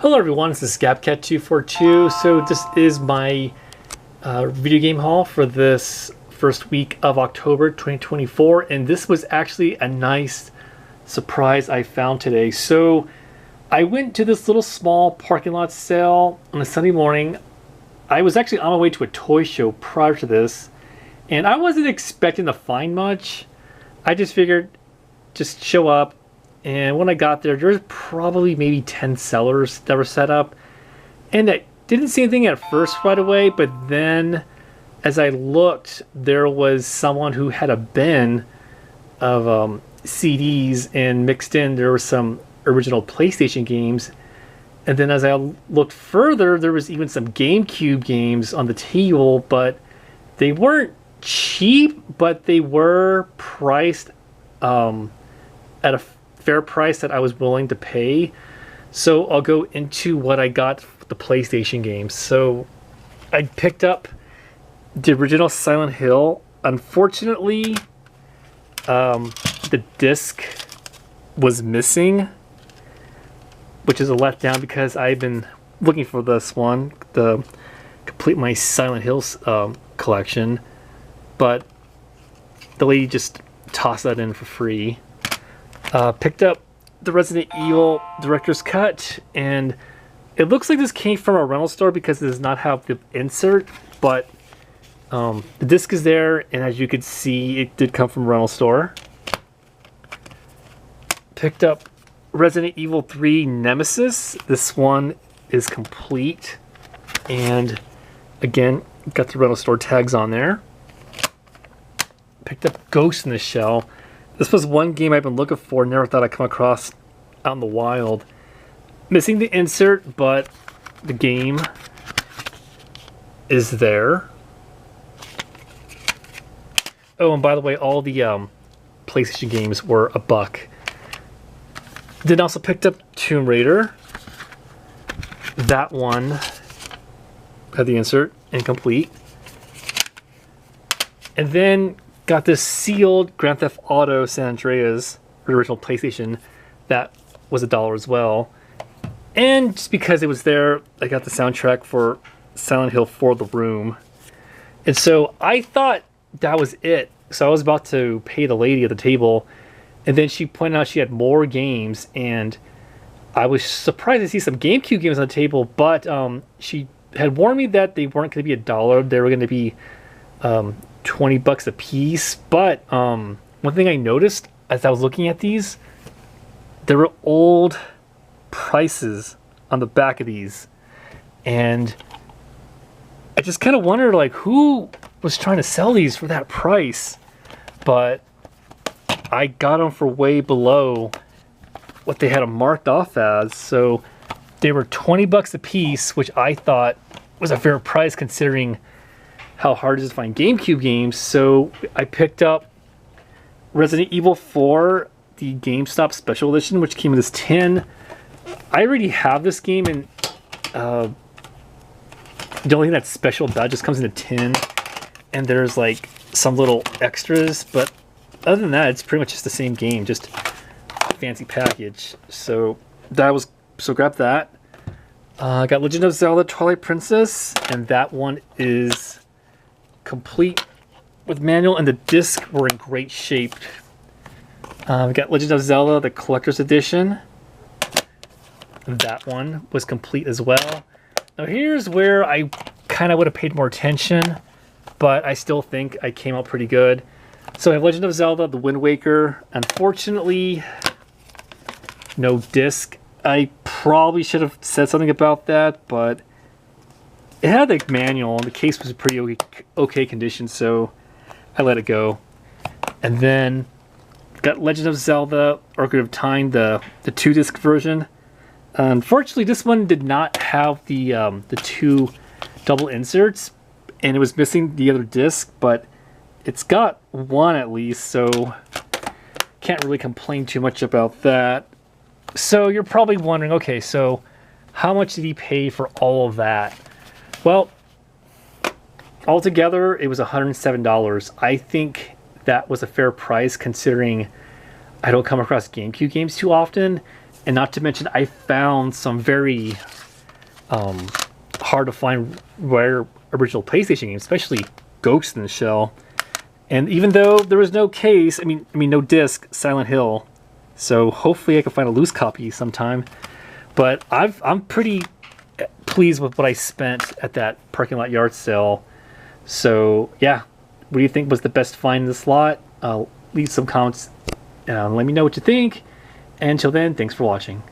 Hello everyone, this is ScapCat242. So this is my video game haul for this first week of October 2024, and this was actually a nice surprise I found today. So I went to this little small parking lot sale on a Sunday morning. I was actually on my way to a toy show prior to this, and I wasn't expecting to find much. I just figured just show up. And when I got there, there was probably maybe 10 sellers that were set up. And I didn't see anything at first right away, but then as I looked, there was someone who had a bin of CDs, and mixed in there were some original PlayStation games. And then as I looked further, there was even some GameCube games on the table, but they weren't cheap, but they were priced at a fair price that I was willing to pay. So I'll go into what I got for the PlayStation games. So I picked up the original Silent Hill. Unfortunately, the disc was missing, which is a letdown because I've been looking for this one to complete my Silent Hills collection, but the lady just tossed that in for free. Picked up the Resident Evil Director's Cut, and it looks like this came from a rental store because it does not have the insert, but the disc is there, and as you can see, it did come from a rental store. Picked up Resident Evil 3 Nemesis. This one is complete, and again, got the rental store tags on there. Picked up Ghost in the Shell. This was one game I've been looking for, never thought I'd come across out in the wild. Missing the insert, but the game is there. Oh, and by the way, all the PlayStation games were $1. Then also picked up Tomb Raider. That one had the insert, incomplete. And then got this sealed Grand Theft Auto San Andreas, original PlayStation, that was $1 as well. And just because it was there, I got the soundtrack for Silent Hill for the Room. And so I thought that was it. So I was about to pay the lady at the table, and then she pointed out she had more games, and I was surprised to see some GameCube games on the table, but she had warned me that they weren't going to be $1. They were going to be $20 a piece. But one thing I noticed as I was looking at these, there were old prices on the back of these, and I just kind of wondered, like, who was trying to sell these for that price. But I got them for way below what they had them marked off as, so they were $20 a piece, which I thought was a fair price considering how hard it is to find GameCube games. So I picked up Resident Evil 4, the GameStop Special Edition, which came in this tin. I already have this game, and the only thing that's special about it just comes in a tin, and there's like some little extras, but other than that, it's pretty much just the same game, just a fancy package. So grab that. I got Legend of Zelda Twilight Princess, and that one is complete with manual, and the discs were in great shape. We got Legend of Zelda, the Collector's Edition. That one was complete as well. Now here's where I kind of would have paid more attention, but I still think I came out pretty good. So I have Legend of Zelda, the Wind Waker. Unfortunately, no disc. I probably should have said something about that, but it had the manual, and the case was in pretty okay condition, so I let it go. And then got Legend of Zelda Ocarina of Time, the 2-disc version. Unfortunately, this one did not have the 2 double inserts, and it was missing the other disc, but it's got one at least, so can't really complain too much about that. So you're probably wondering, okay, so how much did he pay for all of that? Well, altogether, it was $107. I think that was a fair price considering I don't come across GameCube games too often, And not to mention, I found some very hard to find rare original PlayStation games, especially Ghost in the Shell. And even though there was no case, I mean no disc, Silent Hill. So hopefully I can find a loose copy sometime. But I'm pretty pleased with what I spent at that parking lot yard sale. So yeah, what do you think was the best find in this lot? Leave some comments and let me know what you think. And until then, thanks for watching.